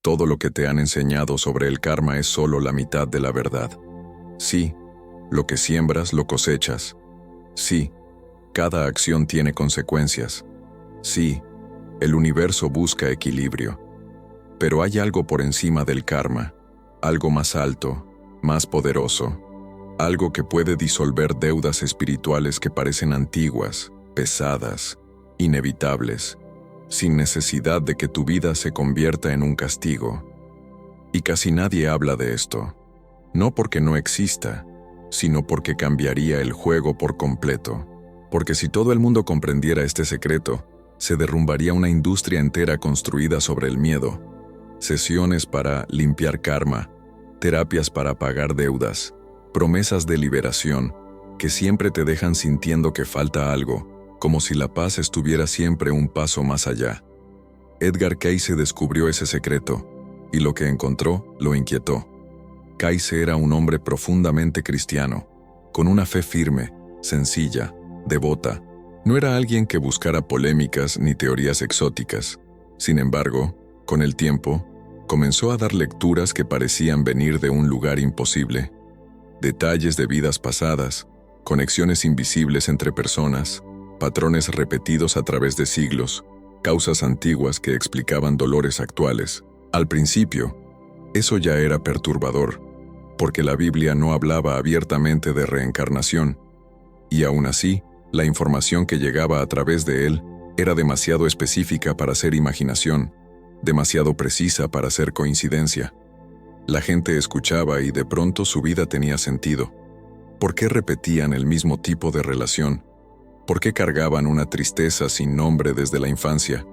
todo lo que te han enseñado sobre el karma es solo la mitad de la verdad. Sí, lo que siembras lo cosechas. Sí, cada acción tiene consecuencias. Sí, el universo busca equilibrio. Pero hay algo por encima del karma, algo más alto, más poderoso, algo que puede disolver deudas espirituales que parecen antiguas, pesadas, inevitables, sin necesidad de que tu vida se convierta en un castigo. Y casi nadie habla de esto, no porque no exista, sino porque cambiaría el juego por completo. Porque si todo el mundo comprendiera este secreto, se derrumbaría una industria entera construida sobre el miedo. Sesiones para limpiar karma, terapias para pagar deudas, promesas de liberación que siempre te dejan sintiendo que falta algo, como si la paz estuviera siempre un paso más allá. Edgar Cayce descubrió ese secreto, y lo que encontró lo inquietó. Cayce era un hombre profundamente cristiano, con una fe firme, sencilla, devota. No era alguien que buscara polémicas ni teorías exóticas. Sin embargo, con el tiempo, comenzó a dar lecturas que parecían venir de un lugar imposible. Detalles de vidas pasadas, conexiones invisibles entre personas, patrones repetidos a través de siglos, causas antiguas que explicaban dolores actuales. Al principio, eso ya era perturbador, porque la Biblia no hablaba abiertamente de reencarnación, y aún así, la información que llegaba a través de él era demasiado específica para ser imaginación, demasiado precisa para ser coincidencia. La gente escuchaba y de pronto su vida tenía sentido. ¿Por qué repetían el mismo tipo de relación? ¿Por qué cargaban una tristeza sin nombre desde la infancia?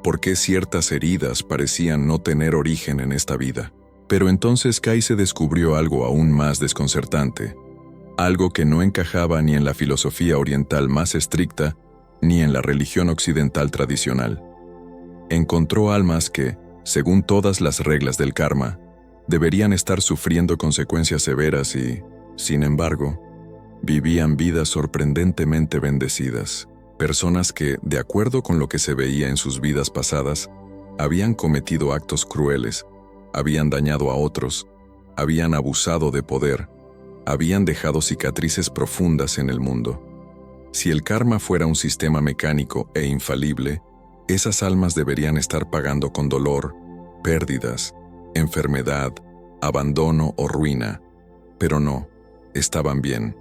¿Por qué ciertas heridas parecían no tener origen en esta vida? Pero entonces Cayce descubrió algo aún más desconcertante, algo que no encajaba ni en la filosofía oriental más estricta, ni en la religión occidental tradicional. Encontró almas que, según todas las reglas del karma, deberían estar sufriendo consecuencias severas y, sin embargo, vivían vidas sorprendentemente bendecidas. Personas que, de acuerdo con lo que se veía en sus vidas pasadas, habían cometido actos crueles, habían dañado a otros, habían abusado de poder, habían dejado cicatrices profundas en el mundo. Si el karma fuera un sistema mecánico e infalible, esas almas deberían estar pagando con dolor, pérdidas, enfermedad, abandono o ruina. Pero no, estaban bien,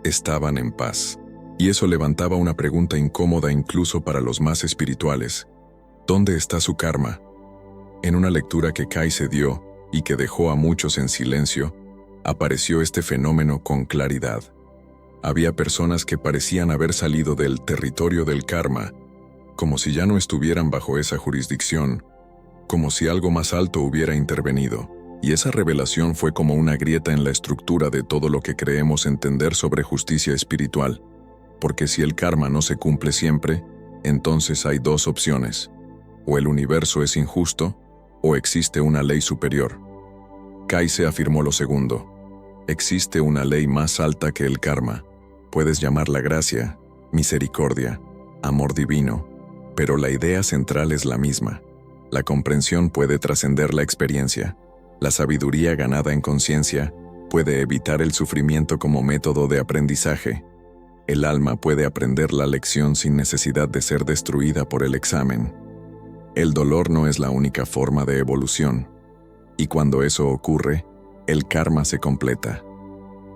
estaban en paz. Y eso levantaba una pregunta incómoda incluso para los más espirituales. ¿Dónde está su karma? En una lectura que Cayce dio y que dejó a muchos en silencio, apareció este fenómeno con claridad. Había personas que parecían haber salido del territorio del karma, como si ya no estuvieran bajo esa jurisdicción, como si algo más alto hubiera intervenido. Y esa revelación fue como una grieta en la estructura de todo lo que creemos entender sobre justicia espiritual. Porque si el karma no se cumple siempre, entonces hay dos opciones. O el universo es injusto, o existe una ley superior. Cayce afirmó lo segundo. Existe una ley más alta que el karma. Puedes llamarla gracia, misericordia, amor divino, pero la idea central es la misma. La comprensión puede trascender la experiencia. La sabiduría ganada en conciencia puede evitar el sufrimiento como método de aprendizaje. El alma puede aprender la lección sin necesidad de ser destruida por el examen. El dolor no es la única forma de evolución. Y cuando eso ocurre, el karma se completa.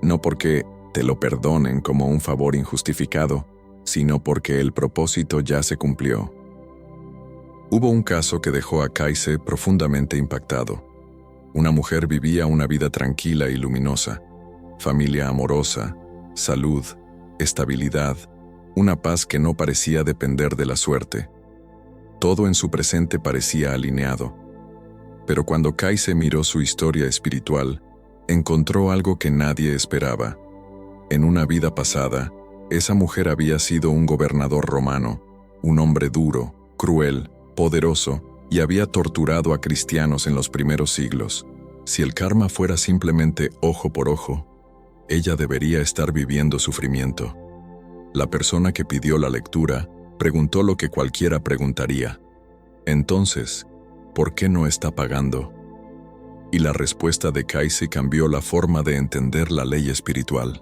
No porque te lo perdonen como un favor injustificado, sino porque el propósito ya se cumplió. Hubo un caso que dejó a Cayce profundamente impactado. Una mujer vivía una vida tranquila y luminosa, familia amorosa, salud, estabilidad, una paz que no parecía depender de la suerte. Todo en su presente parecía alineado. Pero cuando Cayce miró su historia espiritual, encontró algo que nadie esperaba. En una vida pasada, esa mujer había sido un gobernador romano, un hombre duro, cruel, poderoso, y había torturado a cristianos en los primeros siglos. Si el karma fuera simplemente ojo por ojo, ella debería estar viviendo sufrimiento. La persona que pidió la lectura preguntó lo que cualquiera preguntaría. Entonces, ¿por qué no está pagando? Y la respuesta de Kaise cambió la forma de entender la ley espiritual.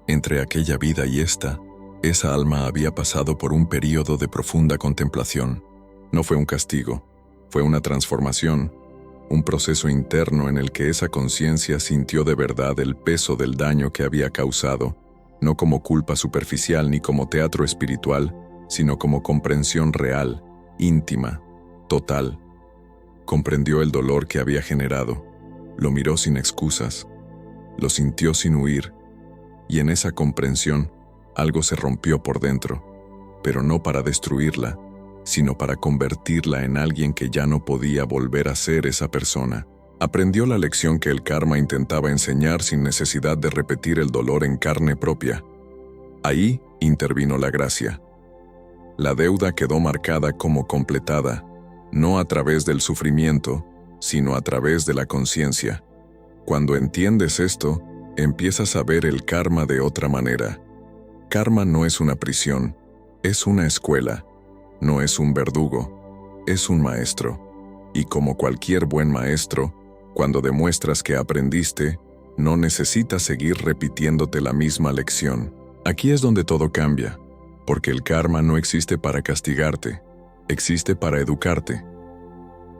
Entre aquella vida y esta, esa alma había pasado por un período de profunda contemplación. No fue un castigo, fue una transformación, un proceso interno en el que esa conciencia sintió de verdad el peso del daño que había causado, no como culpa superficial ni como teatro espiritual, sino como comprensión real, íntima, total. Comprendió el dolor que había generado, lo miró sin excusas, lo sintió sin huir, y en esa comprensión algo se rompió por dentro, pero no para destruirla, sino para convertirla en alguien que ya no podía volver a ser esa persona. Aprendió la lección que el karma intentaba enseñar sin necesidad de repetir el dolor en carne propia. Ahí intervino la gracia. La deuda quedó marcada como completada, no a través del sufrimiento, sino a través de la conciencia. Cuando entiendes esto, empiezas a ver el karma de otra manera. Karma no es una prisión, es una escuela, no es un verdugo, es un maestro. Y como cualquier buen maestro, cuando demuestras que aprendiste, no necesitas seguir repitiéndote la misma lección. Aquí es donde todo cambia, porque el karma no existe para castigarte, existe para educarte.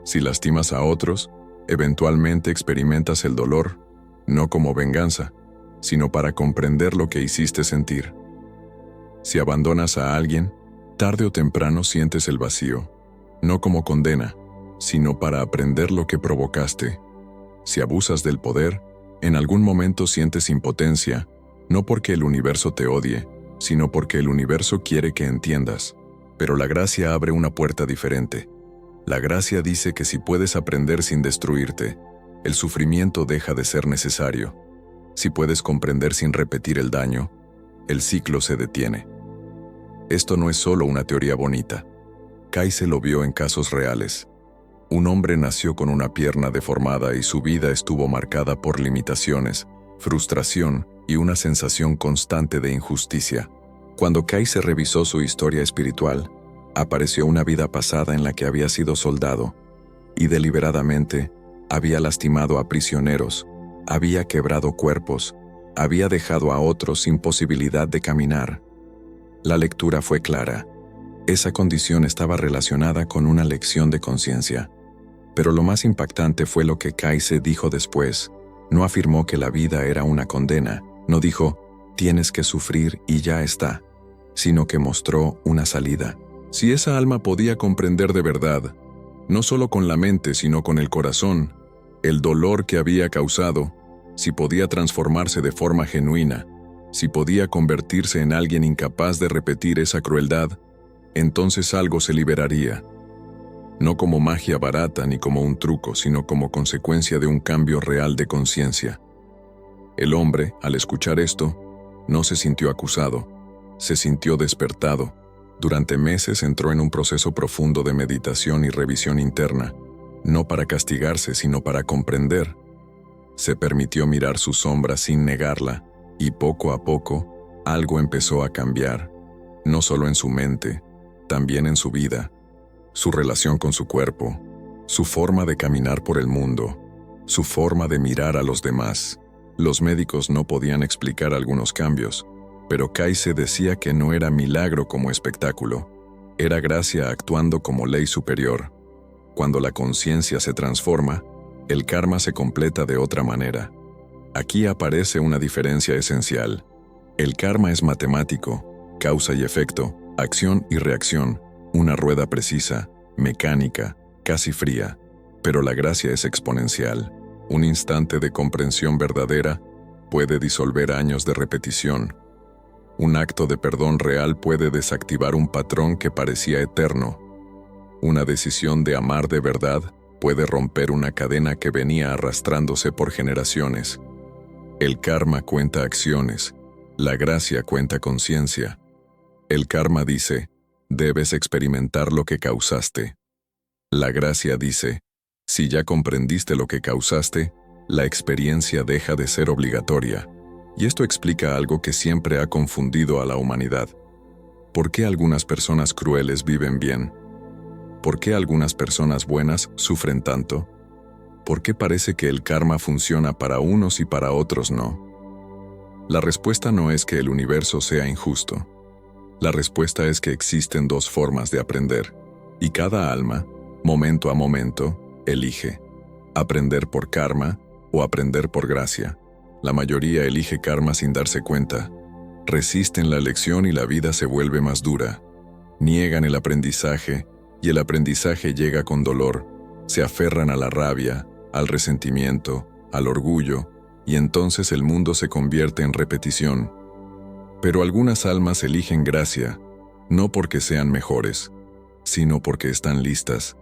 Si lastimas a otros, eventualmente experimentas el dolor, no como venganza, sino para comprender lo que hiciste sentir. Si abandonas a alguien, tarde o temprano sientes el vacío, no como condena, sino para aprender lo que provocaste. Si abusas del poder, en algún momento sientes impotencia, no porque el universo te odie, sino porque el universo quiere que entiendas. Pero la gracia abre una puerta diferente. La gracia dice que si puedes aprender sin destruirte, el sufrimiento deja de ser necesario. Si puedes comprender sin repetir el daño, el ciclo se detiene. Esto no es solo una teoría bonita. Kaise lo vio en casos reales. Un hombre nació con una pierna deformada y su vida estuvo marcada por limitaciones, frustración y una sensación constante de injusticia. Cuando Kaise revisó su historia espiritual, apareció una vida pasada en la que había sido soldado y deliberadamente había lastimado a prisioneros, había quebrado cuerpos, había dejado a otros sin posibilidad de caminar. La lectura fue clara. Esa condición estaba relacionada con una lección de conciencia. Pero lo más impactante fue lo que Kaise dijo después. No afirmó que la vida era una condena, no dijo, tienes que sufrir y ya está, sino que mostró una salida. Si esa alma podía comprender de verdad, no solo con la mente sino con el corazón, el dolor que había causado, si podía transformarse de forma genuina, si podía convertirse en alguien incapaz de repetir esa crueldad, entonces algo se liberaría. No como magia barata ni como un truco, sino como consecuencia de un cambio real de conciencia. El hombre, al escuchar esto, no se sintió acusado, se sintió despertado. Durante meses entró en un proceso profundo de meditación y revisión interna, no para castigarse, sino para comprender. Se permitió mirar su sombra sin negarla, y poco a poco, algo empezó a cambiar, no solo en su mente, también en su vida, su relación con su cuerpo, su forma de caminar por el mundo, su forma de mirar a los demás. Los médicos no podían explicar algunos cambios, pero Kaise decía que no era milagro como espectáculo, era gracia actuando como ley superior. Cuando la conciencia se transforma, el karma se completa de otra manera. Aquí aparece una diferencia esencial. El karma es matemático, causa y efecto, acción y reacción, una rueda precisa, mecánica, casi fría, pero la gracia es exponencial. Un instante de comprensión verdadera puede disolver años de repetición. Un acto de perdón real puede desactivar un patrón que parecía eterno. Una decisión de amar de verdad puede romper una cadena que venía arrastrándose por generaciones. El karma cuenta acciones, la gracia cuenta conciencia. El karma dice, debes experimentar lo que causaste. La gracia dice, si ya comprendiste lo que causaste, la experiencia deja de ser obligatoria. Y esto explica algo que siempre ha confundido a la humanidad. ¿Por qué algunas personas crueles viven bien? ¿Por qué algunas personas buenas sufren tanto? ¿Por qué parece que el karma funciona para unos y para otros no? La respuesta no es que el universo sea injusto. La respuesta es que existen dos formas de aprender, y cada alma, momento a momento, elige aprender por karma o aprender por gracia. La mayoría elige karma sin darse cuenta. Resisten la lección y la vida se vuelve más dura. Niegan el aprendizaje y el aprendizaje llega con dolor. Se aferran a la rabia, al resentimiento, al orgullo, y entonces el mundo se convierte en repetición. Pero algunas almas eligen gracia, no porque sean mejores, sino porque están listas.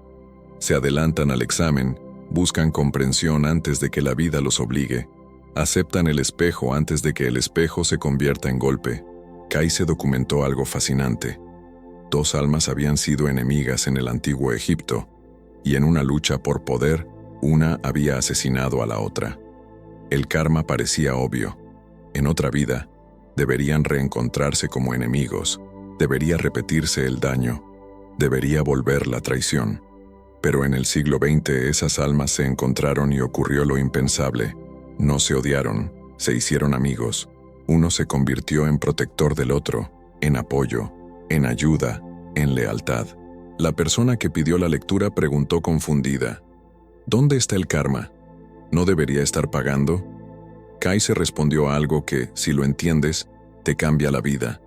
Se adelantan al examen, buscan comprensión antes de que la vida los obligue. Aceptan el espejo antes de que el espejo se convierta en golpe. Kayse documentó algo fascinante. Dos almas habían sido enemigas en el antiguo Egipto, y en una lucha por poder, una había asesinado a la otra. El karma parecía obvio. En otra vida, deberían reencontrarse como enemigos, debería repetirse el daño, debería volver la traición. Pero en el siglo XX esas almas se encontraron y ocurrió lo impensable. No se odiaron, se hicieron amigos. Uno se convirtió en protector del otro, en apoyo, en ayuda, en lealtad. La persona que pidió la lectura preguntó confundida: ¿dónde está el karma? ¿No debería estar pagando? Kayse respondió algo que, si lo entiendes, te cambia la vida.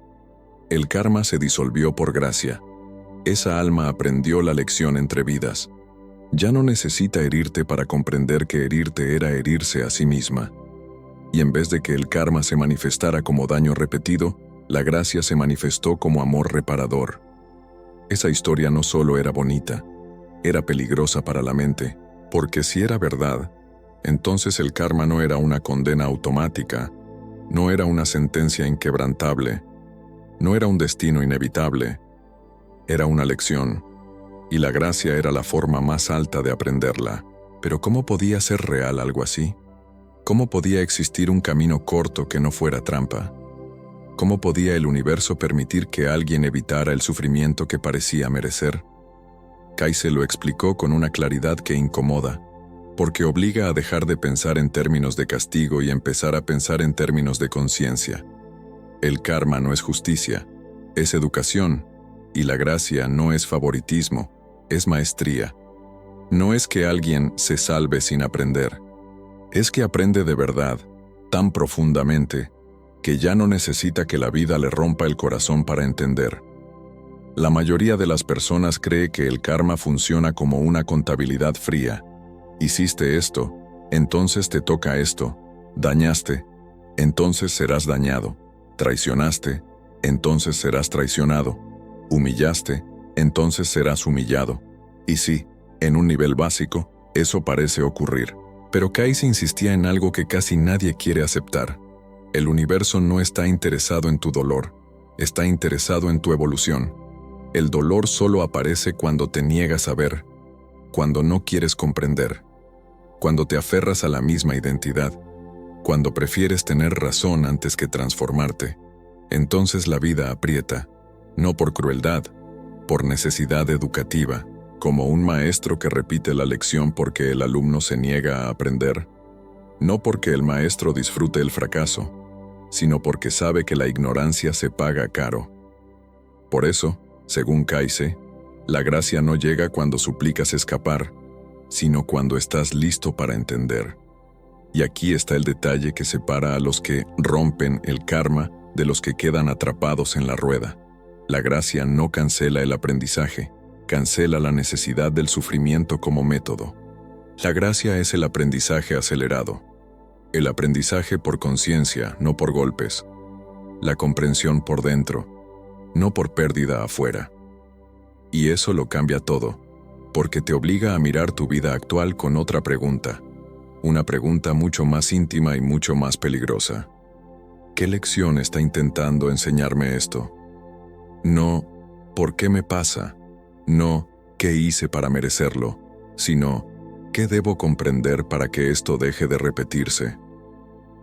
El karma se disolvió por gracia. Esa alma aprendió la lección entre vidas. Ya no necesita herirte para comprender que herirte era herirse a sí misma. Y en vez de que el karma se manifestara como daño repetido, la gracia se manifestó como amor reparador. Esa historia no solo era bonita, era peligrosa para la mente, porque si era verdad, entonces el karma no era una condena automática, no era una sentencia inquebrantable, no era un destino inevitable, era una lección, y la gracia era la forma más alta de aprenderla. Pero ¿cómo podía ser real algo así? ¿Cómo podía existir un camino corto que no fuera trampa? ¿Cómo podía el universo permitir que alguien evitara el sufrimiento que parecía merecer? Kayse lo explicó con una claridad que incomoda, porque obliga a dejar de pensar en términos de castigo y empezar a pensar en términos de conciencia. El karma no es justicia, es educación, y la gracia no es favoritismo, es maestría. No es que alguien se salve sin aprender, es que aprende de verdad, tan profundamente, que ya no necesita que la vida le rompa el corazón para entender. La mayoría de las personas cree que el karma funciona como una contabilidad fría. Hiciste esto, entonces te toca esto. Dañaste, entonces serás dañado. Traicionaste, entonces serás traicionado. Humillaste, entonces serás humillado. Y sí, en un nivel básico, eso parece ocurrir. Pero Kayse insistía en algo que casi nadie quiere aceptar. El universo no está interesado en tu dolor, está interesado en tu evolución. El dolor solo aparece cuando te niegas a ver, cuando no quieres comprender, cuando te aferras a la misma identidad, cuando prefieres tener razón antes que transformarte. Entonces la vida aprieta, no por crueldad, por necesidad educativa, como un maestro que repite la lección porque el alumno se niega a aprender, no porque el maestro disfrute el fracaso, sino porque sabe que la ignorancia se paga caro. Por eso, según Kayse, la gracia no llega cuando suplicas escapar, sino cuando estás listo para entender. Y aquí está el detalle que separa a los que rompen el karma de los que quedan atrapados en la rueda. La gracia no cancela el aprendizaje, cancela la necesidad del sufrimiento como método. La gracia es el aprendizaje acelerado. El aprendizaje por conciencia, no por golpes. La comprensión por dentro, no por pérdida afuera. Y eso lo cambia todo, porque te obliga a mirar tu vida actual con otra pregunta. Una pregunta mucho más íntima y mucho más peligrosa. ¿Qué lección está intentando enseñarme esto? No, ¿por qué me pasa? No, ¿qué hice para merecerlo? Sino, ¿qué debo comprender para que esto deje de repetirse?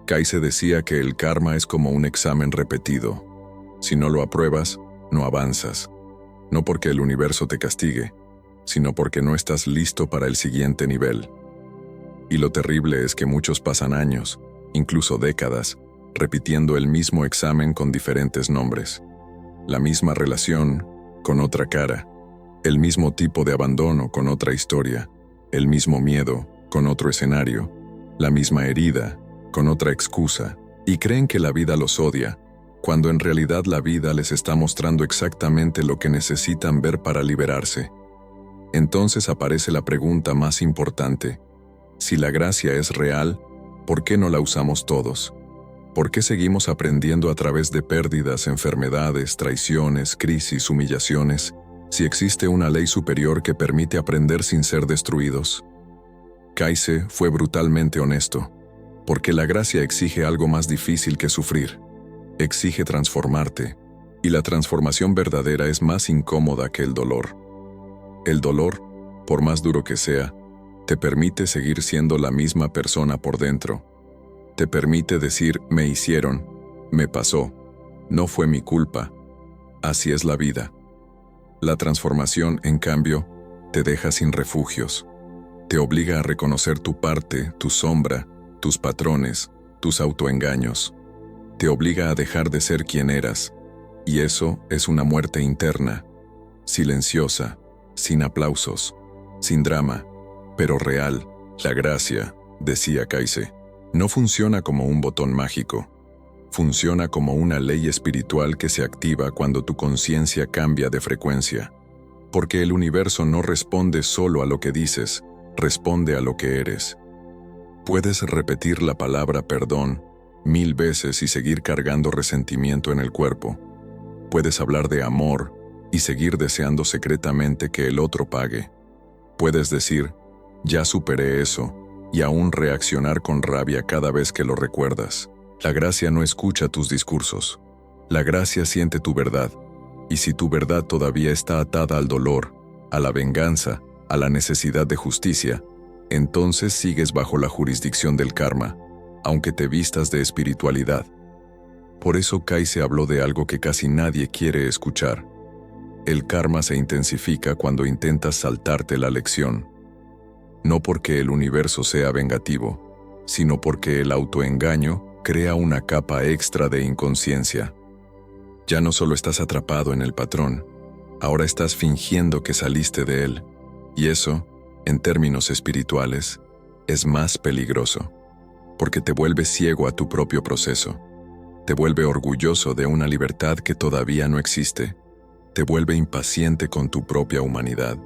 Kayse decía que el karma es como un examen repetido. Si no lo apruebas, no avanzas. No porque el universo te castigue, sino porque no estás listo para el siguiente nivel. Y lo terrible es que muchos pasan años, incluso décadas, repitiendo el mismo examen con diferentes nombres. La misma relación, con otra cara. El mismo tipo de abandono con otra historia. El mismo miedo, con otro escenario. La misma herida, con otra excusa. Y creen que la vida los odia, cuando en realidad la vida les está mostrando exactamente lo que necesitan ver para liberarse. Entonces aparece la pregunta más importante. Si la gracia es real, ¿por qué no la usamos todos? ¿Por qué seguimos aprendiendo a través de pérdidas, enfermedades, traiciones, crisis, humillaciones, si existe una ley superior que permite aprender sin ser destruidos? Kaise fue brutalmente honesto, porque la gracia exige algo más difícil que sufrir. Exige transformarte, y la transformación verdadera es más incómoda que el dolor. El dolor, por más duro que sea, te permite seguir siendo la misma persona por dentro. Te permite decir, me hicieron, me pasó, no fue mi culpa. Así es la vida. La transformación, en cambio, te deja sin refugios. Te obliga a reconocer tu parte, tu sombra, tus patrones, tus autoengaños. Te obliga a dejar de ser quien eras. Y eso es una muerte interna, silenciosa, sin aplausos, sin drama, pero real. La gracia, decía Kaise, no funciona como un botón mágico. Funciona como una ley espiritual que se activa cuando tu conciencia cambia de frecuencia. Porque el universo no responde solo a lo que dices, responde a lo que eres. Puedes repetir la palabra perdón 1000 veces y seguir cargando resentimiento en el cuerpo. Puedes hablar de amor y seguir deseando secretamente que el otro pague. Puedes decir, ya superé eso, y aún reaccionar con rabia cada vez que lo recuerdas. La gracia no escucha tus discursos. La gracia siente tu verdad, y si tu verdad todavía está atada al dolor, a la venganza, a la necesidad de justicia, entonces sigues bajo la jurisdicción del karma, aunque te vistas de espiritualidad. Por eso Kaise habló de algo que casi nadie quiere escuchar. El karma se intensifica cuando intentas saltarte la lección. No porque el universo sea vengativo, sino porque el autoengaño crea una capa extra de inconsciencia. Ya no solo estás atrapado en el patrón, ahora estás fingiendo que saliste de él, y eso, en términos espirituales, es más peligroso, porque te vuelve ciego a tu propio proceso, te vuelve orgulloso de una libertad que todavía no existe, te vuelve impaciente con tu propia humanidad.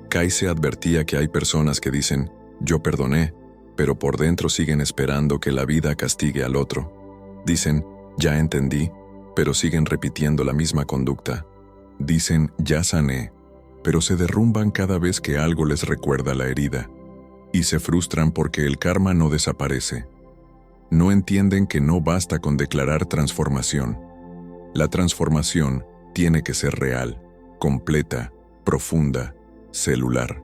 Kaise advertía que hay personas que dicen, yo perdoné, pero por dentro siguen esperando que la vida castigue al otro. Dicen, ya entendí, pero siguen repitiendo la misma conducta. Dicen, ya sané, pero se derrumban cada vez que algo les recuerda la herida. Y se frustran porque el karma no desaparece. No entienden que no basta con declarar transformación. La transformación tiene que ser real, completa, profunda, celular.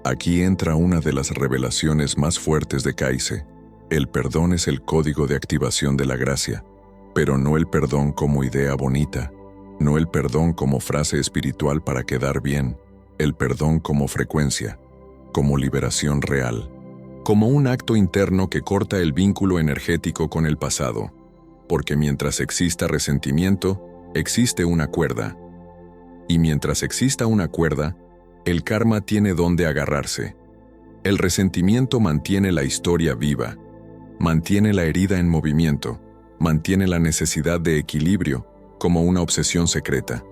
Aquí entra una de las revelaciones más fuertes de Kaise. El perdón es el código de activación de la gracia, pero no el perdón como idea bonita, no el perdón como frase espiritual para quedar bien, el perdón como frecuencia, como liberación real, como un acto interno que corta el vínculo energético con el pasado, porque mientras exista resentimiento, existe una cuerda, y mientras exista una cuerda, el karma tiene dónde agarrarse. El resentimiento mantiene la historia viva, mantiene la herida en movimiento, mantiene la necesidad de equilibrio como una obsesión secreta.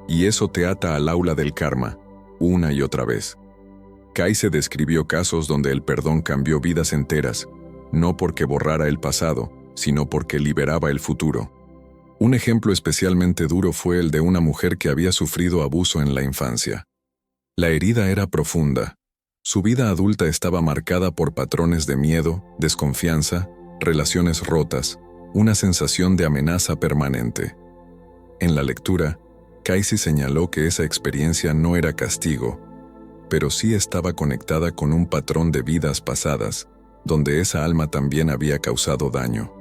Y eso te ata al aula del karma, una y otra vez. Kaise describió casos donde el perdón cambió vidas enteras, no porque borrara el pasado, sino porque liberaba el futuro. Un ejemplo especialmente duro fue el de una mujer que había sufrido abuso en la infancia. La herida era profunda. Su vida adulta estaba marcada por patrones de miedo, desconfianza, relaciones rotas, una sensación de amenaza permanente. En la lectura, Kaise señaló que esa experiencia no era castigo, pero sí estaba conectada con un patrón de vidas pasadas, donde esa alma también había causado daño.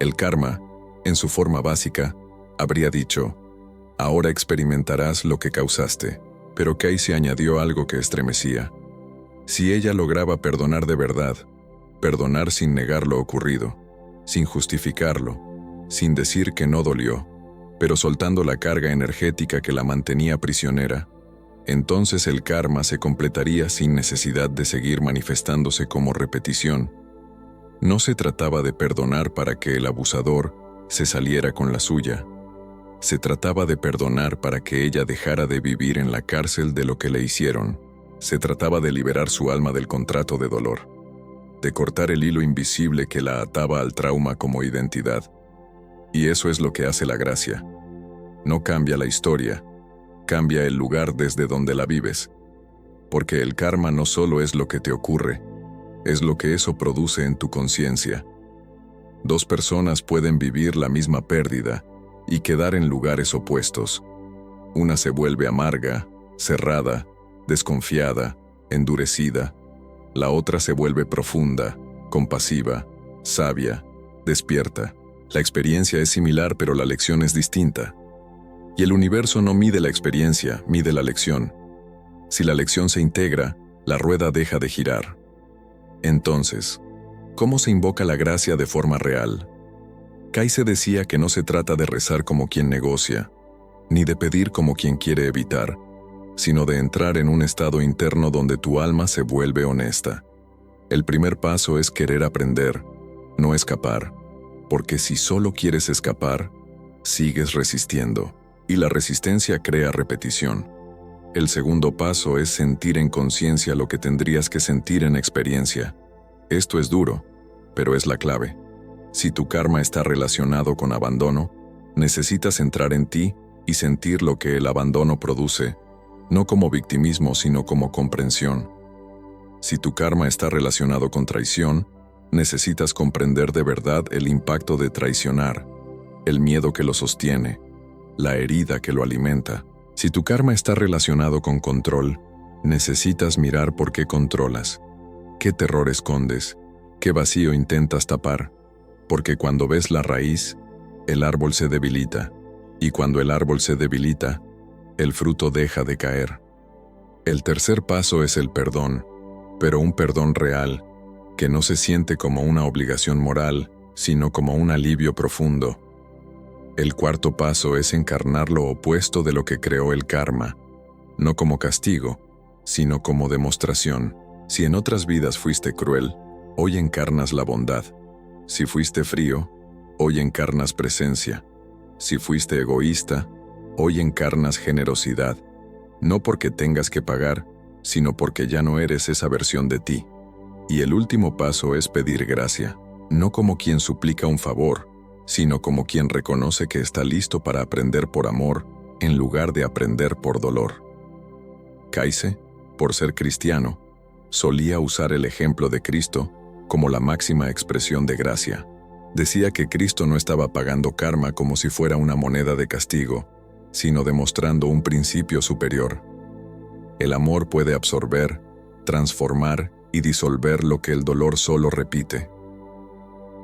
El karma, en su forma básica, habría dicho, ahora experimentarás lo que causaste. Pero Kaise añadió algo que estremecía. Si ella lograba perdonar de verdad, perdonar sin negar lo ocurrido, sin justificarlo, sin decir que no dolió, pero soltando la carga energética que la mantenía prisionera, entonces el karma se completaría sin necesidad de seguir manifestándose como repetición. No se trataba de perdonar para que el abusador se saliera con la suya. Se trataba de perdonar para que ella dejara de vivir en la cárcel de lo que le hicieron. Se trataba de liberar su alma del contrato de dolor, de cortar el hilo invisible que la ataba al trauma como identidad. Y eso es lo que hace la gracia. No cambia la historia, cambia el lugar desde donde la vives. Porque el karma no solo es lo que te ocurre, es lo que eso produce en tu conciencia. Dos personas pueden vivir la misma pérdida y quedar en lugares opuestos. Una se vuelve amarga, cerrada, desconfiada, endurecida. La otra se vuelve profunda, compasiva, sabia, despierta. La experiencia es similar, pero la lección es distinta. Y el universo no mide la experiencia, mide la lección. Si la lección se integra, la rueda deja de girar. Entonces, ¿cómo se invoca la gracia de forma real? Kaize decía que no se trata de rezar como quien negocia, ni de pedir como quien quiere evitar, sino de entrar en un estado interno donde tu alma se vuelve honesta. El primer paso es querer aprender, no escapar, porque si solo quieres escapar, sigues resistiendo, y la resistencia crea repetición. El segundo paso es sentir en conciencia lo que tendrías que sentir en experiencia. Esto es duro, pero es la clave. Si tu karma está relacionado con abandono, necesitas entrar en ti y sentir lo que el abandono produce, no como victimismo sino como comprensión. Si tu karma está relacionado con traición, necesitas comprender de verdad el impacto de traicionar, el miedo que lo sostiene, la herida que lo alimenta. Si tu karma está relacionado con control, necesitas mirar por qué controlas, qué terror escondes, qué vacío intentas tapar, porque cuando ves la raíz, el árbol se debilita, y cuando el árbol se debilita, el fruto deja de caer. El tercer paso es el perdón, pero un perdón real, que no se siente como una obligación moral, sino como un alivio profundo. El cuarto paso es encarnar lo opuesto de lo que creó el karma, no como castigo, sino como demostración. Si en otras vidas fuiste cruel, hoy encarnas la bondad. Si fuiste frío, hoy encarnas presencia. Si fuiste egoísta, hoy encarnas generosidad, no porque tengas que pagar, sino porque ya no eres esa versión de ti. Y el último paso es pedir gracia, no como quien suplica un favor, sino como quien reconoce que está listo para aprender por amor, en lugar de aprender por dolor. Kaize, por ser cristiano, solía usar el ejemplo de Cristo como la máxima expresión de gracia. Decía que Cristo no estaba pagando karma como si fuera una moneda de castigo, sino demostrando un principio superior. El amor puede absorber, transformar y disolver lo que el dolor solo repite.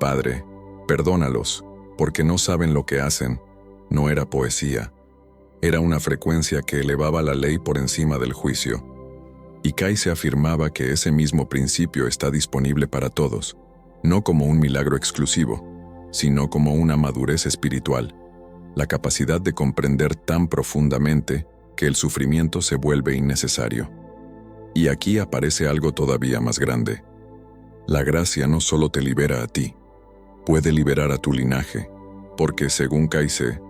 Padre, perdónalos, porque no saben lo que hacen. No era poesía. Era una frecuencia que elevaba la ley por encima del juicio. Y Kaize afirmaba que ese mismo principio está disponible para todos, no como un milagro exclusivo, sino como una madurez espiritual, la capacidad de comprender tan profundamente que el sufrimiento se vuelve innecesario. Y aquí aparece algo todavía más grande. La gracia no solo te libera a ti, puede liberar a tu linaje, porque según Kaize,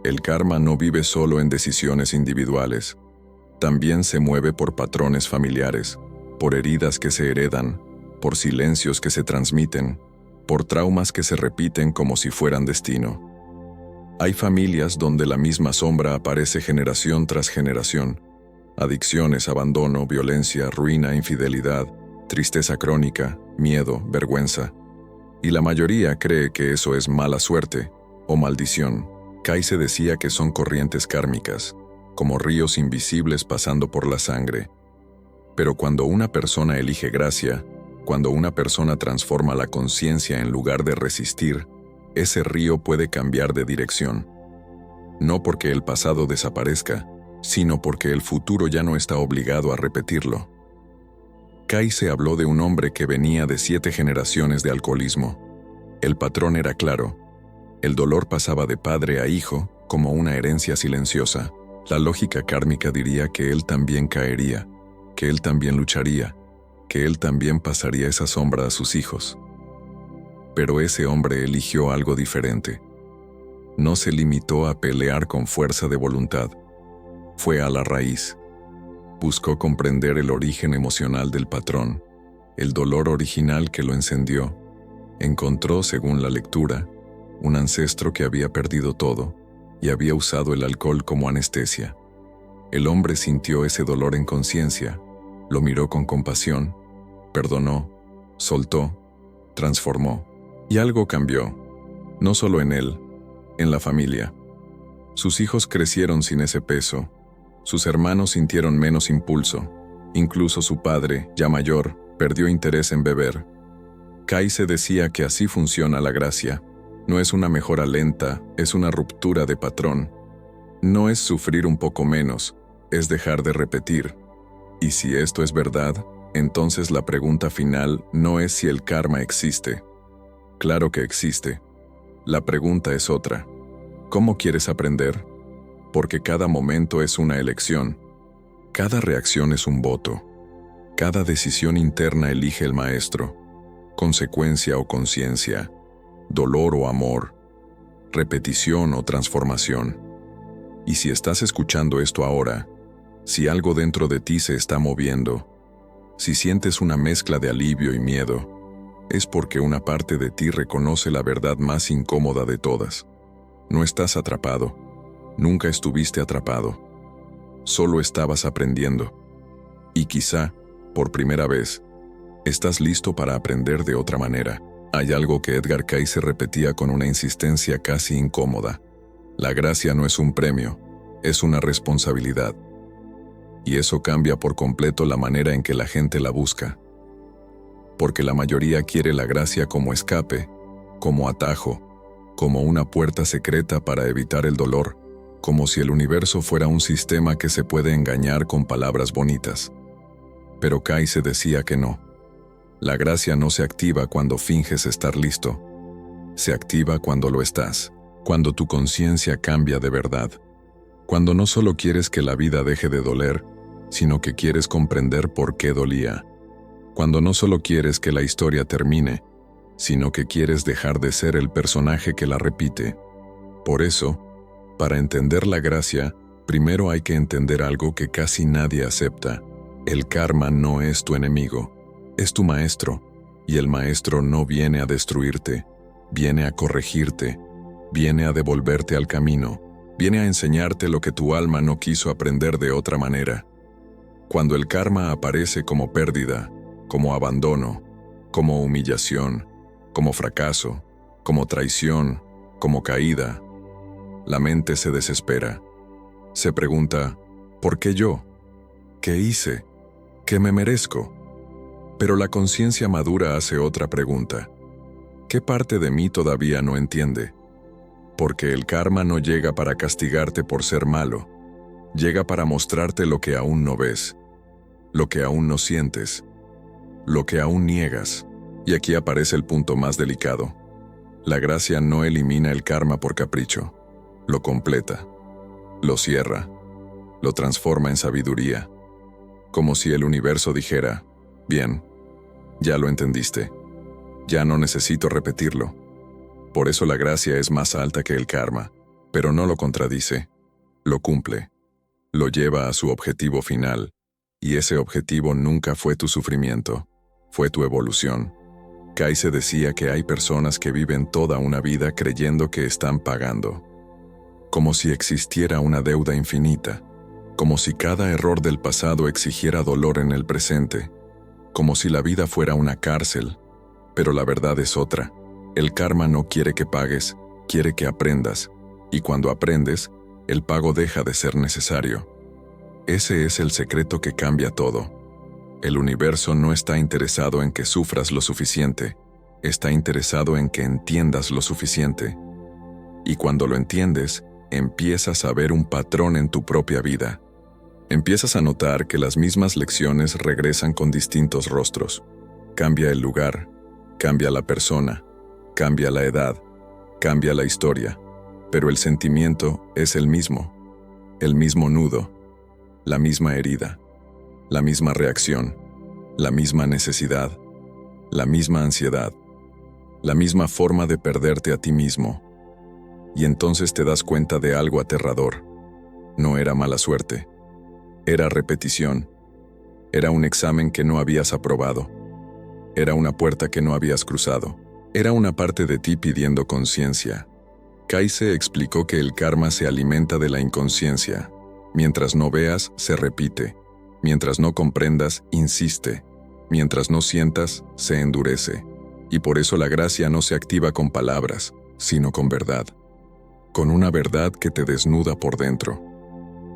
el karma no vive solo en decisiones individuales, también se mueve por patrones familiares, por heridas que se heredan, por silencios que se transmiten, por traumas que se repiten como si fueran destino. Hay familias donde la misma sombra aparece generación tras generación. Adicciones, abandono, violencia, ruina, infidelidad, tristeza crónica, miedo, vergüenza. Y la mayoría cree que eso es mala suerte o maldición. Kaize decía que son corrientes kármicas, como ríos invisibles pasando por la sangre. Pero cuando una persona elige gracia, cuando una persona transforma la conciencia en lugar de resistir, ese río puede cambiar de dirección. No porque el pasado desaparezca, sino porque el futuro ya no está obligado a repetirlo. Kai se habló de un hombre que venía de 7 generaciones de alcoholismo. El patrón era claro. El dolor pasaba de padre a hijo como una herencia silenciosa. La lógica kármica diría que él también caería, que él también lucharía, que él también pasaría esa sombra a sus hijos. Pero ese hombre eligió algo diferente. No se limitó a pelear con fuerza de voluntad. Fue a la raíz. Buscó comprender el origen emocional del patrón, el dolor original que lo encendió. Encontró, según la lectura, un ancestro que había perdido todo y había usado el alcohol como anestesia. El hombre sintió ese dolor en conciencia, lo miró con compasión, perdonó, soltó, transformó. Y algo cambió, no solo en él, en la familia. Sus hijos crecieron sin ese peso, sus hermanos sintieron menos impulso, incluso su padre, ya mayor, perdió interés en beber. Kai se decía que así funciona la gracia. No es una mejora lenta, es una ruptura de patrón. No es sufrir un poco menos, es dejar de repetir. Y si esto es verdad, entonces la pregunta final no es si el karma existe. Claro que existe. La pregunta es otra. ¿Cómo quieres aprender? Porque cada momento es una elección. Cada reacción es un voto. Cada decisión interna elige el maestro. Consecuencia o conciencia. Dolor o amor. Repetición o transformación. Y si estás escuchando esto ahora, si algo dentro de ti se está moviendo, si sientes una mezcla de alivio y miedo, es porque una parte de ti reconoce la verdad más incómoda de todas. No estás atrapado. Nunca estuviste atrapado. Solo estabas aprendiendo. Y quizá, por primera vez, estás listo para aprender de otra manera. Hay algo que Edgar Cayce repetía con una insistencia casi incómoda. La gracia no es un premio, es una responsabilidad. Y eso cambia por completo la manera en que la gente la busca. Porque la mayoría quiere la gracia como escape, como atajo, como una puerta secreta para evitar el dolor, como si el universo fuera un sistema que se puede engañar con palabras bonitas. Pero Cayce decía que no. La gracia no se activa cuando finges estar listo. Se activa cuando lo estás, cuando tu conciencia cambia de verdad. Cuando no solo quieres que la vida deje de doler, sino que quieres comprender por qué dolía. Cuando no solo quieres que la historia termine, sino que quieres dejar de ser el personaje que la repite. Por eso, para entender la gracia, primero hay que entender algo que casi nadie acepta. El karma no es tu enemigo, es tu maestro, y el maestro no viene a destruirte, viene a corregirte, viene a devolverte al camino, viene a enseñarte lo que tu alma no quiso aprender de otra manera. Cuando el karma aparece como pérdida, como abandono, como humillación, como fracaso, como traición, como caída, la mente se desespera. Se pregunta, ¿por qué yo? ¿Qué hice? ¿Qué me merezco? Pero la conciencia madura hace otra pregunta. ¿Qué parte de mí todavía no entiende? Porque el karma no llega para castigarte por ser malo. Llega para mostrarte lo que aún no ves, lo que aún no sientes, lo que aún niegas. Y aquí aparece el punto más delicado. La gracia no elimina el karma por capricho. Lo completa, lo cierra, lo transforma en sabiduría. Como si el universo dijera, bien, ya lo entendiste, ya no necesito repetirlo. Por eso la gracia es más alta que el karma, pero no lo contradice, lo cumple, lo lleva a su objetivo final, y ese objetivo nunca fue tu sufrimiento, fue tu evolución. Cayce decía que hay personas que viven toda una vida creyendo que están pagando, como si existiera una deuda infinita, como si cada error del pasado exigiera dolor en el presente, como si la vida fuera una cárcel, pero la verdad es otra. El karma no quiere que pagues, quiere que aprendas, y cuando aprendes, el pago deja de ser necesario. Ese es el secreto que cambia todo. El universo no está interesado en que sufras lo suficiente, está interesado en que entiendas lo suficiente. Y cuando lo entiendes, empiezas a ver un patrón en tu propia vida. Empiezas a notar que las mismas lecciones regresan con distintos rostros. Cambia el lugar, cambia la persona, cambia la edad, cambia la historia, pero el sentimiento es el mismo nudo, la misma herida, la misma reacción, la misma necesidad, la misma ansiedad, la misma forma de perderte a ti mismo. Y entonces te das cuenta de algo aterrador. No era mala suerte. Era repetición. Era un examen que no habías aprobado. Era una puerta que no habías cruzado. Era una parte de ti pidiendo conciencia. Kaise explicó que el karma se alimenta de la inconsciencia. Mientras no veas, se repite. Mientras no comprendas, insiste. Mientras no sientas, se endurece. Y por eso la gracia no se activa con palabras, sino con verdad. Con una verdad que te desnuda por dentro.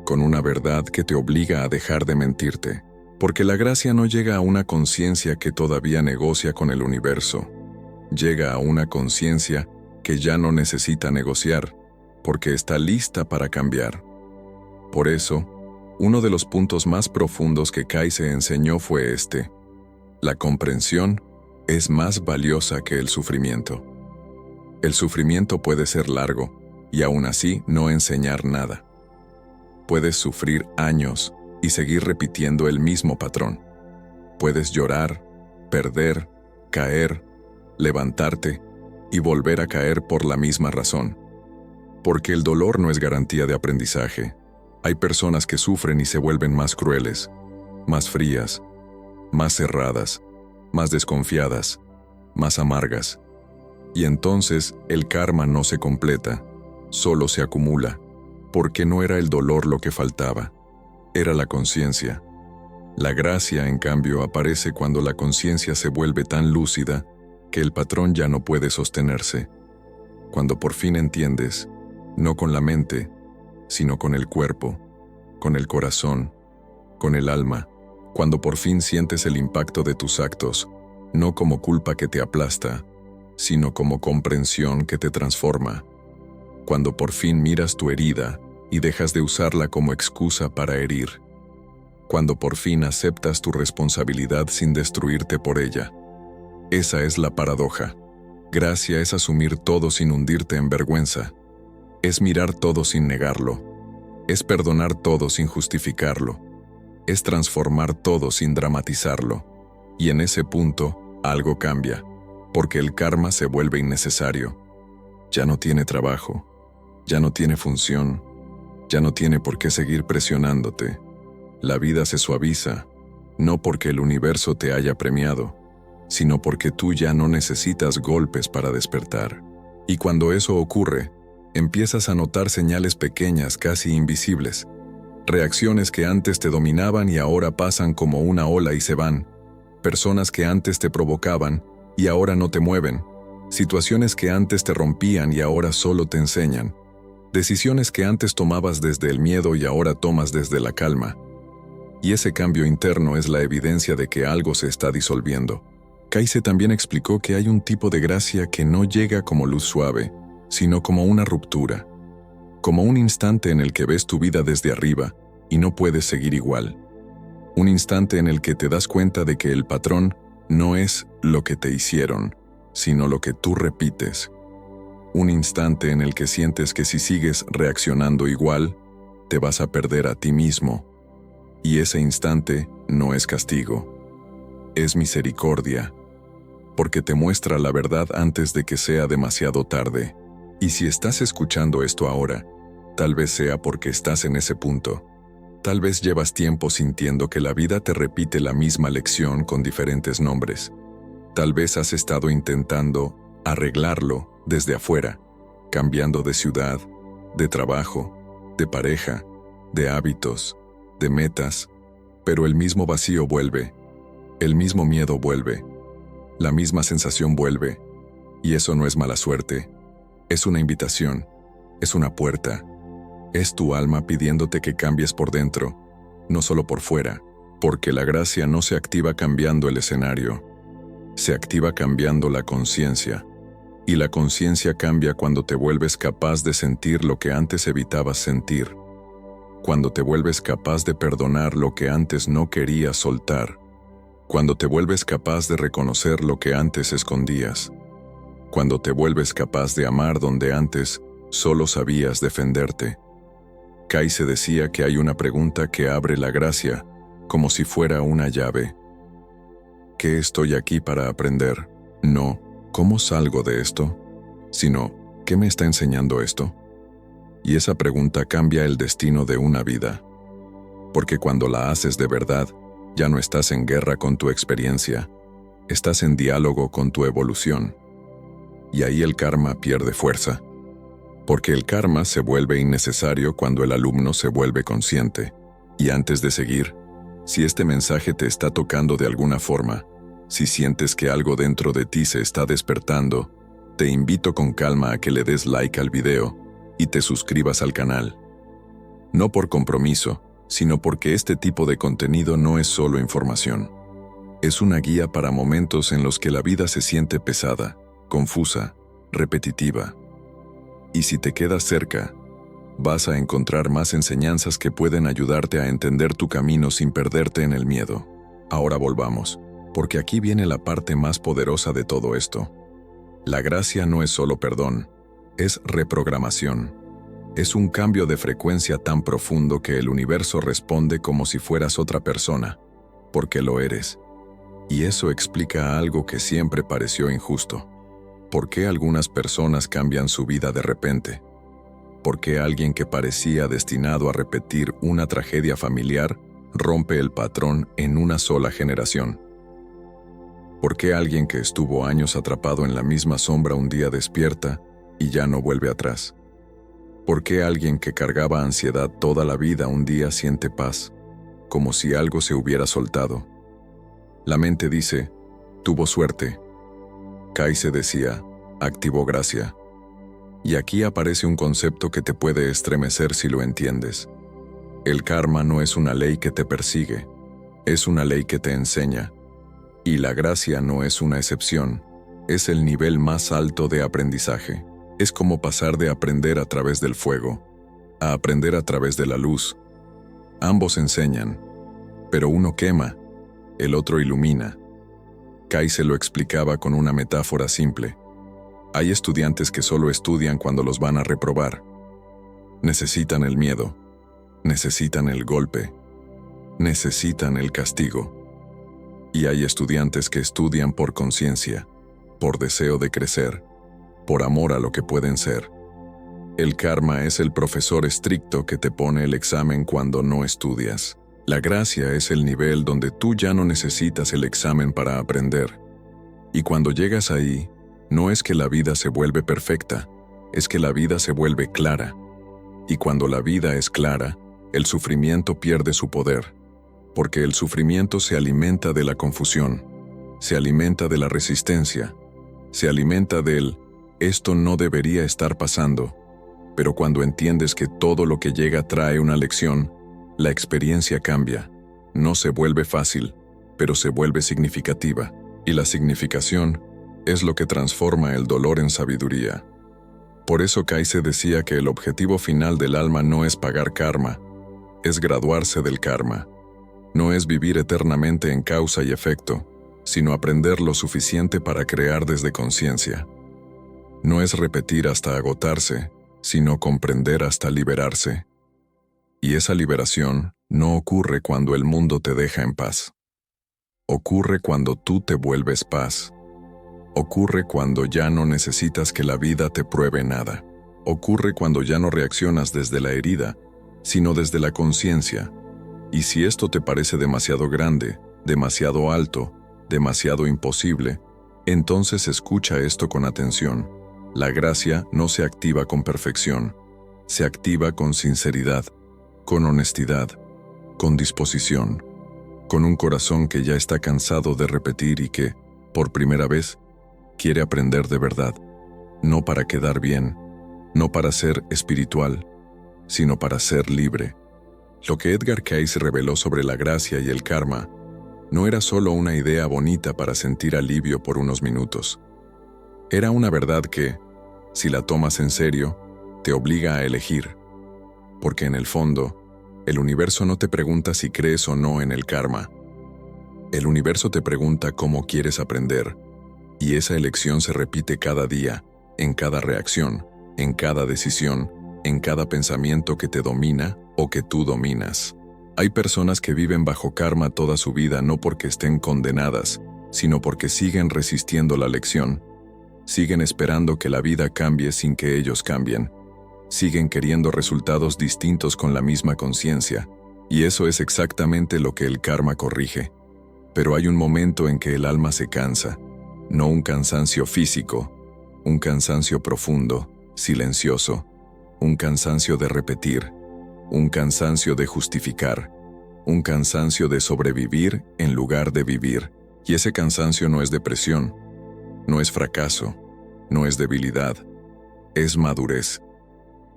Con una verdad que te obliga a dejar de mentirte. Porque la gracia no llega a una conciencia que todavía negocia con el universo. Llega a una conciencia que ya no necesita negociar, porque está lista para cambiar. Por eso, uno de los puntos más profundos que Kaise enseñó fue este: la comprensión es más valiosa que el sufrimiento. El sufrimiento puede ser largo, y aún así no enseñar nada. Puedes sufrir años y seguir repitiendo el mismo patrón. Puedes llorar, perder, caer, levantarte y volver a caer por la misma razón. Porque el dolor no es garantía de aprendizaje. Hay personas que sufren y se vuelven más crueles, más frías, más cerradas, más desconfiadas, más amargas. Y entonces el karma no se completa, solo se acumula, porque no era el dolor lo que faltaba, era la conciencia. La gracia, en cambio, aparece cuando la conciencia se vuelve tan lúcida que el patrón ya no puede sostenerse. Cuando por fin entiendes, no con la mente, sino con el cuerpo, con el corazón, con el alma. Cuando por fin sientes el impacto de tus actos, no como culpa que te aplasta, sino como comprensión que te transforma. Cuando por fin miras tu herida y dejas de usarla como excusa para herir. Cuando por fin aceptas tu responsabilidad sin destruirte por ella. Esa es la paradoja. Gracia es asumir todo sin hundirte en vergüenza. Es mirar todo sin negarlo. Es perdonar todo sin justificarlo. Es transformar todo sin dramatizarlo. Y en ese punto, algo cambia, porque el karma se vuelve innecesario. Ya no tiene trabajo, ya no tiene función, ya no tiene por qué seguir presionándote. La vida se suaviza, no porque el universo te haya premiado, sino porque tú ya no necesitas golpes para despertar. Y cuando eso ocurre, empiezas a notar señales pequeñas, casi invisibles. Reacciones que antes te dominaban y ahora pasan como una ola y se van. Personas que antes te provocaban y ahora no te mueven. Situaciones que antes te rompían y ahora solo te enseñan. Decisiones que antes tomabas desde el miedo y ahora tomas desde la calma. Y ese cambio interno es la evidencia de que algo se está disolviendo. Kaise también explicó que hay un tipo de gracia que no llega como luz suave, sino como una ruptura. Como un instante en el que ves tu vida desde arriba y no puedes seguir igual. Un instante en el que te das cuenta de que el patrón no es lo que te hicieron, sino lo que tú repites. Un instante en el que sientes que si sigues reaccionando igual, te vas a perder a ti mismo. Y ese instante no es castigo, es misericordia, porque te muestra la verdad antes de que sea demasiado tarde. Y si estás escuchando esto ahora, tal vez sea porque estás en ese punto. Tal vez llevas tiempo sintiendo que la vida te repite la misma lección con diferentes nombres. Tal vez has estado intentando arreglarlo desde afuera, cambiando de ciudad, de trabajo, de pareja, de hábitos, de metas, pero el mismo vacío vuelve, el mismo miedo vuelve, la misma sensación vuelve, y eso no es mala suerte, es una invitación, es una puerta, es tu alma pidiéndote que cambies por dentro, no solo por fuera, porque la gracia no se activa cambiando el escenario, se activa cambiando la conciencia. Y la conciencia cambia cuando te vuelves capaz de sentir lo que antes evitabas sentir. cuando te vuelves capaz de perdonar lo que antes no querías soltar, cuando te vuelves capaz de reconocer lo que antes escondías, cuando te vuelves capaz de amar donde antes solo sabías defenderte. Kaizen decía que hay una pregunta que abre la gracia, como si fuera una llave. ¿Qué estoy aquí para aprender? No, ¿cómo salgo de esto? Sino, ¿qué me está enseñando esto? Y esa pregunta cambia el destino de una vida. Porque cuando la haces de verdad, ya no estás en guerra con tu experiencia, estás en diálogo con tu evolución. Y ahí el karma pierde fuerza. Porque el karma se vuelve innecesario cuando el alumno se vuelve consciente. Y antes de seguir, si este mensaje te está tocando de alguna forma, si sientes que algo dentro de ti se está despertando, te invito con calma a que le des like al video y te suscribas al canal. No por compromiso, sino porque este tipo de contenido no es solo información. Es una guía para momentos en los que la vida se siente pesada, confusa, repetitiva. Y si te quedas cerca, vas a encontrar más enseñanzas que pueden ayudarte a entender tu camino sin perderte en el miedo. Ahora volvamos, porque aquí viene la parte más poderosa de todo esto. La gracia no es solo perdón, es reprogramación. Es un cambio de frecuencia tan profundo que el universo responde como si fueras otra persona, porque lo eres. Y eso explica algo que siempre pareció injusto. ¿Por qué algunas personas cambian su vida de repente? ¿Por qué alguien que parecía destinado a repetir una tragedia familiar rompe el patrón en una sola generación? ¿Por qué alguien que estuvo años atrapado en la misma sombra un día despierta y ya no vuelve atrás? ¿Por qué alguien que cargaba ansiedad toda la vida un día siente paz, como si algo se hubiera soltado? La mente dice, tuvo suerte. Kaizen decía, activó gracia. Y aquí aparece un concepto que te puede estremecer si lo entiendes. El karma no es una ley que te persigue, es una ley que te enseña. Y la gracia no es una excepción, es el nivel más alto de aprendizaje. Es como pasar de aprender a través del fuego a aprender a través de la luz. Ambos enseñan, pero uno quema, el otro ilumina. Kaizen lo explicaba con una metáfora simple. Hay estudiantes que solo estudian cuando los van a reprobar. Necesitan el miedo, necesitan el golpe, necesitan el castigo. Y hay estudiantes que estudian por conciencia, por deseo de crecer, por amor a lo que pueden ser. El karma es el profesor estricto que te pone el examen cuando no estudias. La gracia es el nivel donde tú ya no necesitas el examen para aprender. Y cuando llegas ahí, no es que la vida se vuelve perfecta, es que la vida se vuelve clara. Y cuando la vida es clara, el sufrimiento pierde su poder, porque el sufrimiento se alimenta de la confusión, se alimenta de la resistencia, se alimenta del «esto no debería estar pasando». Pero cuando entiendes que todo lo que llega trae una lección, la experiencia cambia. No se vuelve fácil, pero se vuelve significativa. Y la significación es lo que transforma el dolor en sabiduría. Por eso Kaizen decía que el objetivo final del alma no es pagar karma, es graduarse del karma. No es vivir eternamente en causa y efecto, sino aprender lo suficiente para crear desde conciencia. No es repetir hasta agotarse, sino comprender hasta liberarse. Y esa liberación no ocurre cuando el mundo te deja en paz. Ocurre cuando tú te vuelves paz. Ocurre cuando ya no necesitas que la vida te pruebe nada. Ocurre cuando ya no reaccionas desde la herida, sino desde la conciencia. Y si esto te parece demasiado grande, demasiado alto, demasiado imposible, entonces escucha esto con atención. La gracia no se activa con perfección, se activa con sinceridad, con honestidad, con disposición, con un corazón que ya está cansado de repetir y que, por primera vez, quiere aprender de verdad, no para quedar bien, no para ser espiritual, sino para ser libre. Lo que Edgar Cayce reveló sobre la gracia y el karma no era solo una idea bonita para sentir alivio por unos minutos. Era una verdad que, si la tomas en serio, te obliga a elegir, porque en el fondo, El universo no te pregunta si crees o no en el karma. El universo te pregunta cómo quieres aprender, y esa elección se repite cada día, en cada reacción, en cada decisión, en cada pensamiento que te domina o que tú dominas. Hay personas que viven bajo karma toda su vida no porque estén condenadas, sino porque siguen resistiendo la lección. Siguen esperando que la vida cambie sin que ellos cambien. Siguen queriendo resultados distintos con la misma conciencia, y eso es exactamente lo que el karma corrige. Pero hay un momento en que el alma se cansa, no un cansancio físico, un cansancio profundo, silencioso, un cansancio de repetir, un cansancio de justificar, un cansancio de sobrevivir en lugar de vivir. Y ese cansancio no es depresión, no es fracaso, no es debilidad, es madurez.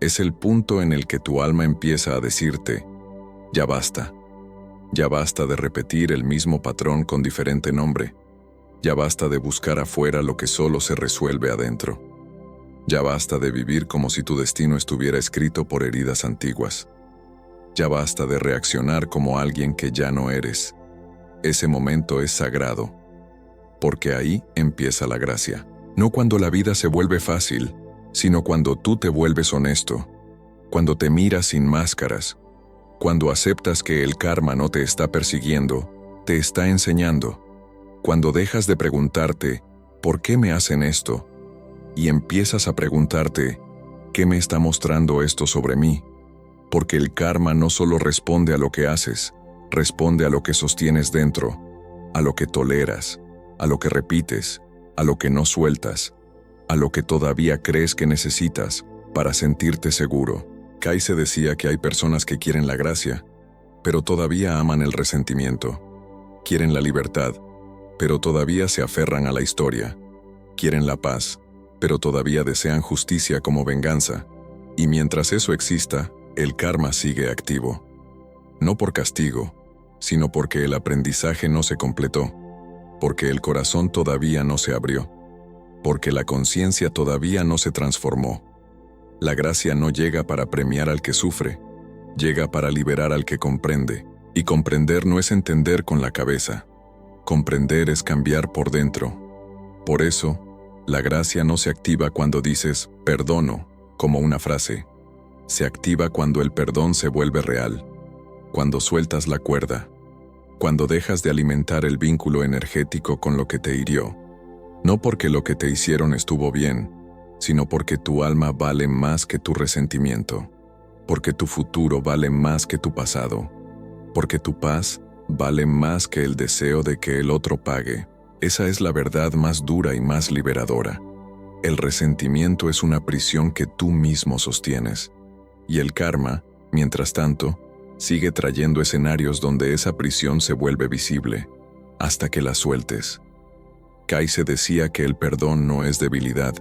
Es el punto en el que tu alma empieza a decirte, ya basta de repetir el mismo patrón con diferente nombre, ya basta de buscar afuera lo que solo se resuelve adentro, ya basta de vivir como si tu destino estuviera escrito por heridas antiguas, ya basta de reaccionar como alguien que ya no eres. Ese momento es sagrado, porque ahí empieza la gracia. No cuando la vida se vuelve fácil, sino cuando tú te vuelves honesto, cuando te miras sin máscaras, cuando aceptas que el karma no te está persiguiendo, te está enseñando, cuando dejas de preguntarte, ¿por qué me hacen esto? Y empiezas a preguntarte, ¿qué me está mostrando esto sobre mí? Porque el karma no solo responde a lo que haces, responde a lo que sostienes dentro, a lo que toleras, a lo que repites, a lo que no sueltas, a lo que todavía crees que necesitas para sentirte seguro. Kaiser decía que hay personas que quieren la gracia, pero todavía aman el resentimiento. Quieren la libertad, pero todavía se aferran a la historia. Quieren la paz, pero todavía desean justicia como venganza. Y mientras eso exista, el karma sigue activo. No por castigo, sino porque el aprendizaje no se completó, porque el corazón todavía no se abrió, porque la conciencia todavía no se transformó. La gracia no llega para premiar al que sufre, llega para liberar al que comprende, y comprender no es entender con la cabeza, comprender es cambiar por dentro. Por eso, la gracia no se activa cuando dices «perdono» como una frase, se activa cuando el perdón se vuelve real, cuando sueltas la cuerda, cuando dejas de alimentar el vínculo energético con lo que te hirió, no porque lo que te hicieron estuvo bien, sino porque tu alma vale más que tu resentimiento, porque tu futuro vale más que tu pasado, porque tu paz vale más que el deseo de que el otro pague. Esa es la verdad más dura y más liberadora. El resentimiento es una prisión que tú mismo sostienes, y el karma, mientras tanto, sigue trayendo escenarios donde esa prisión se vuelve visible, hasta que la sueltes. Kaiser decía que el perdón no es debilidad,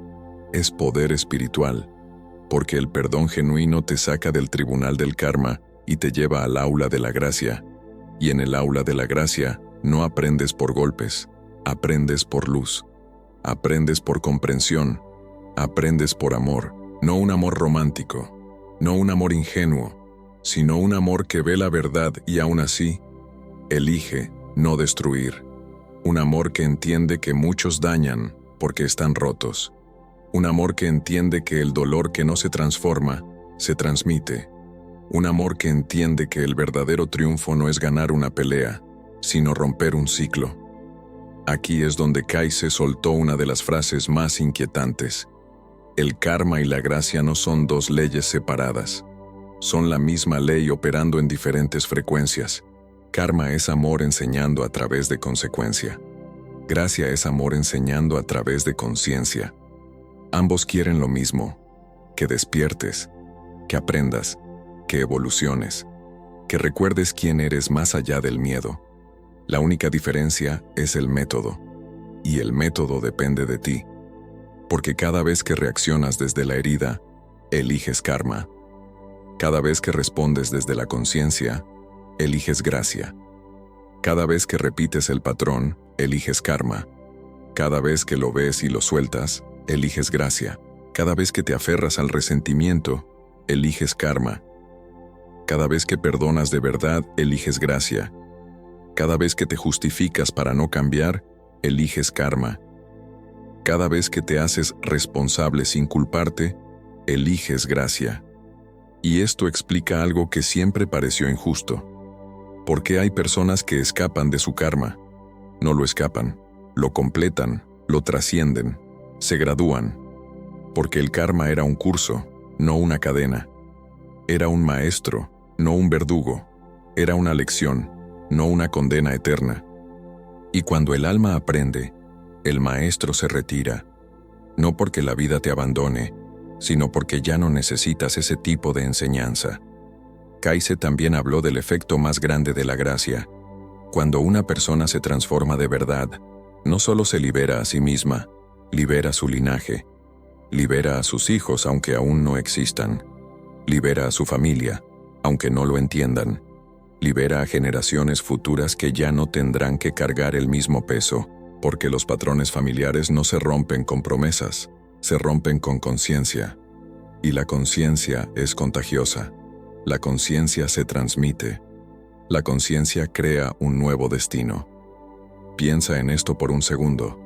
es poder espiritual, porque el perdón genuino te saca del tribunal del karma y te lleva al aula de la gracia, y en el aula de la gracia no aprendes por golpes, aprendes por luz, aprendes por comprensión, aprendes por amor, no un amor romántico, no un amor ingenuo, sino un amor que ve la verdad y aún así, elige no destruir. Un amor que entiende que muchos dañan porque están rotos. Un amor que entiende que el dolor que no se transforma, se transmite. Un amor que entiende que el verdadero triunfo no es ganar una pelea, sino romper un ciclo. Aquí es donde Kaiser soltó una de las frases más inquietantes. El karma y la gracia no son dos leyes separadas. Son la misma ley operando en diferentes frecuencias. Karma es amor enseñando a través de consecuencia. Gracia es amor enseñando a través de conciencia. Ambos quieren lo mismo, que despiertes, que aprendas, que evoluciones, que recuerdes quién eres más allá del miedo. La única diferencia es el método, y el método depende de ti, porque cada vez que reaccionas desde la herida, eliges karma. Cada vez que respondes desde la conciencia, eliges gracia. Cada vez que repites el patrón, eliges karma. Cada vez que lo ves y lo sueltas, eliges gracia. Cada vez que te aferras al resentimiento, eliges karma. Cada vez que perdonas de verdad, eliges gracia. Cada vez que te justificas para no cambiar, eliges karma. Cada vez que te haces responsable sin culparte, eliges gracia. Y esto explica algo que siempre pareció injusto. ¿Por qué hay personas que escapan de su karma? No lo escapan, lo completan, lo trascienden, se gradúan. Porque el karma era un curso, no una cadena. Era un maestro, no un verdugo. Era una lección, no una condena eterna. Y cuando el alma aprende, el maestro se retira, no porque la vida te abandone, sino porque ya no necesitas ese tipo de enseñanza. Kaise también habló del efecto más grande de la gracia. Cuando una persona se transforma de verdad, no solo se libera a sí misma, libera su linaje, libera a sus hijos aunque aún no existan, libera a su familia, aunque no lo entiendan, libera a generaciones futuras que ya no tendrán que cargar el mismo peso, porque los patrones familiares no se rompen con promesas, se rompen con conciencia. Y la conciencia es contagiosa. La conciencia se transmite. La conciencia crea un nuevo destino. Piensa en esto por un segundo.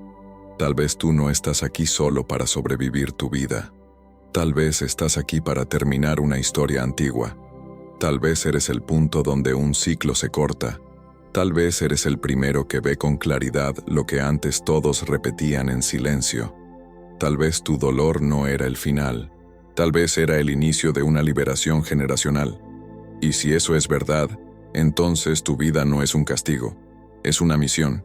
Tal vez tú no estás aquí solo para sobrevivir tu vida. Tal vez estás aquí para terminar una historia antigua. Tal vez eres el punto donde un ciclo se corta. Tal vez eres el primero que ve con claridad lo que antes todos repetían en silencio. Tal vez tu dolor no era el final. Tal vez era el inicio de una liberación generacional. Y si eso es verdad, entonces tu vida no es un castigo, es una misión.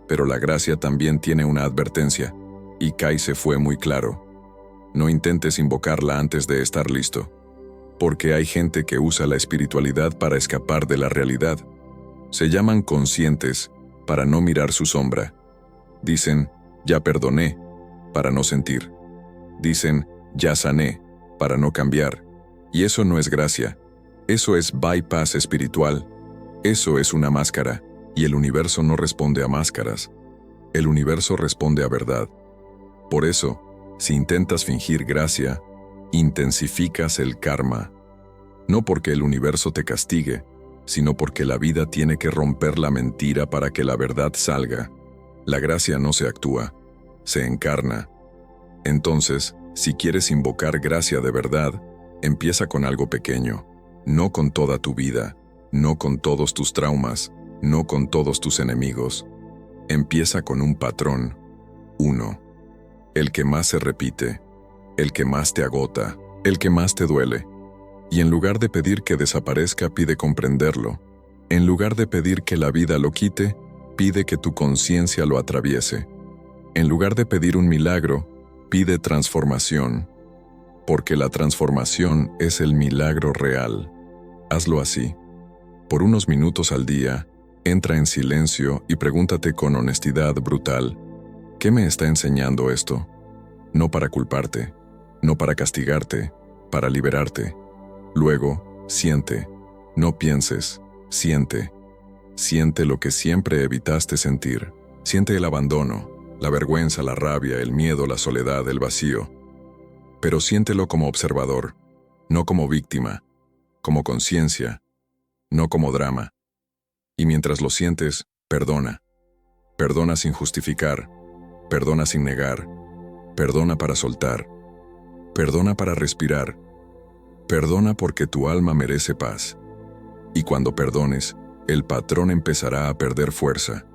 Pero la gracia también tiene una advertencia, y Kaise fue muy claro. No intentes invocarla antes de estar listo. Porque hay gente que usa la espiritualidad para escapar de la realidad. Se llaman conscientes para no mirar su sombra. Dicen, ya perdoné, para no sentir. Dicen, ya sané, para no cambiar. Y eso no es gracia. Eso es bypass espiritual. Eso es una máscara, y el universo no responde a máscaras. El universo responde a verdad. Por eso, si intentas fingir gracia, intensificas el karma. No porque el universo te castigue, sino porque la vida tiene que romper la mentira para que la verdad salga. La gracia no se actúa, se encarna. Entonces, si quieres invocar gracia de verdad, empieza con algo pequeño, no con toda tu vida, no con todos tus traumas, no con todos tus enemigos. Empieza con un patrón, uno, el que más se repite, el que más te agota, el que más te duele. Y en lugar de pedir que desaparezca, pide comprenderlo. En lugar de pedir que la vida lo quite, pide que tu conciencia lo atraviese. En lugar de pedir un milagro, pide transformación. Porque la transformación es el milagro real. Hazlo así. Por unos minutos al día, entra en silencio y pregúntate con honestidad brutal, ¿qué me está enseñando esto? No para culparte, no para castigarte, para liberarte. Luego, siente, no pienses, siente. Siente lo que siempre evitaste sentir. Siente el abandono, la vergüenza, la rabia, el miedo, la soledad, el vacío. Pero siéntelo como observador, no como víctima, como conciencia, no como drama. Y mientras lo sientes, perdona. Perdona sin justificar, perdona sin negar, perdona para soltar, perdona para respirar. Perdona porque tu alma merece paz. Y cuando perdones, el patrón empezará a perder fuerza.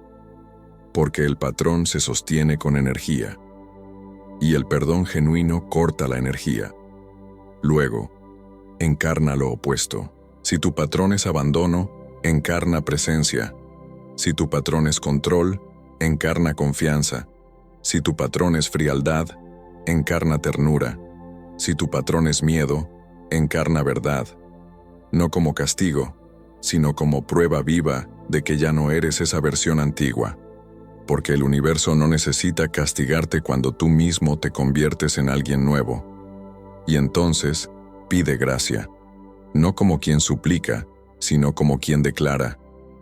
Porque el patrón se sostiene con energía. Y el perdón genuino corta la energía. Luego, encarna lo opuesto. Si tu patrón es abandono, encarna presencia. Si tu patrón es control, encarna confianza. Si tu patrón es frialdad, encarna ternura. Si tu patrón es miedo, encarna verdad, no como castigo, sino como prueba viva de que ya no eres esa versión antigua. Porque el universo no necesita castigarte cuando tú mismo te conviertes en alguien nuevo. Y entonces, pide gracia, no como quien suplica, sino como quien declara,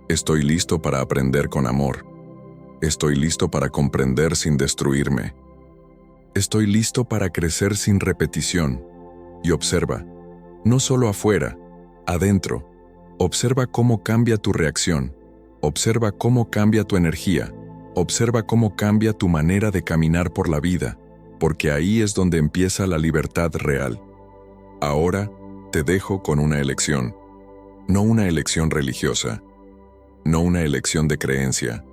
estoy listo para aprender con amor. Estoy listo para comprender sin destruirme. Estoy listo para crecer sin repetición. Y observa, no solo afuera, Adentro, observa cómo cambia tu reacción, observa cómo cambia tu energía, observa cómo cambia tu manera de caminar por la vida, porque ahí es donde empieza la libertad real. Ahora, te dejo con una elección. No una elección religiosa, no una elección de creencia,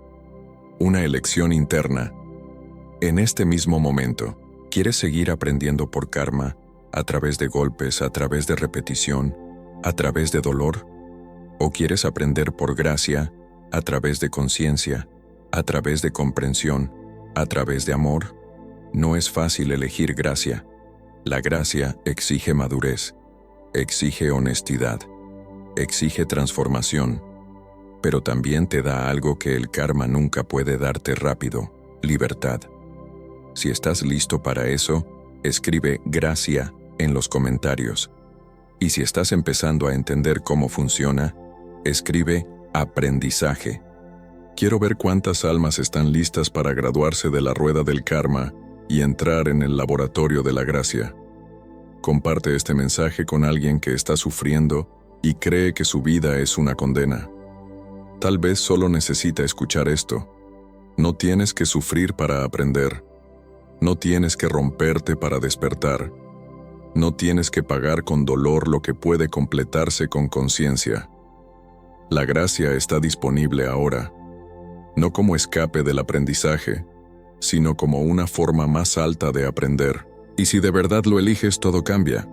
una elección interna. En este mismo momento, ¿quieres seguir aprendiendo por karma, a través de golpes, a través de repetición, a través de dolor? ¿O quieres aprender por gracia, a través de conciencia, a través de comprensión, a través de amor? No es fácil elegir gracia. La gracia exige madurez, exige honestidad, exige transformación, pero también te da algo que el karma nunca puede darte rápido: libertad. Si estás listo para eso, escribe gracia en los comentarios. Y si estás empezando a entender cómo funciona, escribe aprendizaje. Quiero ver cuántas almas están listas para graduarse de la rueda del karma y entrar en el laboratorio de la gracia. Comparte este mensaje con alguien que está sufriendo y cree que su vida es una condena. Tal vez solo necesita escuchar esto. No tienes que sufrir para aprender. No tienes que romperte para despertar. No tienes que pagar con dolor lo que puede completarse con conciencia. La gracia está disponible ahora, no como escape del aprendizaje, sino como una forma más alta de aprender. Y si de verdad lo eliges, todo cambia.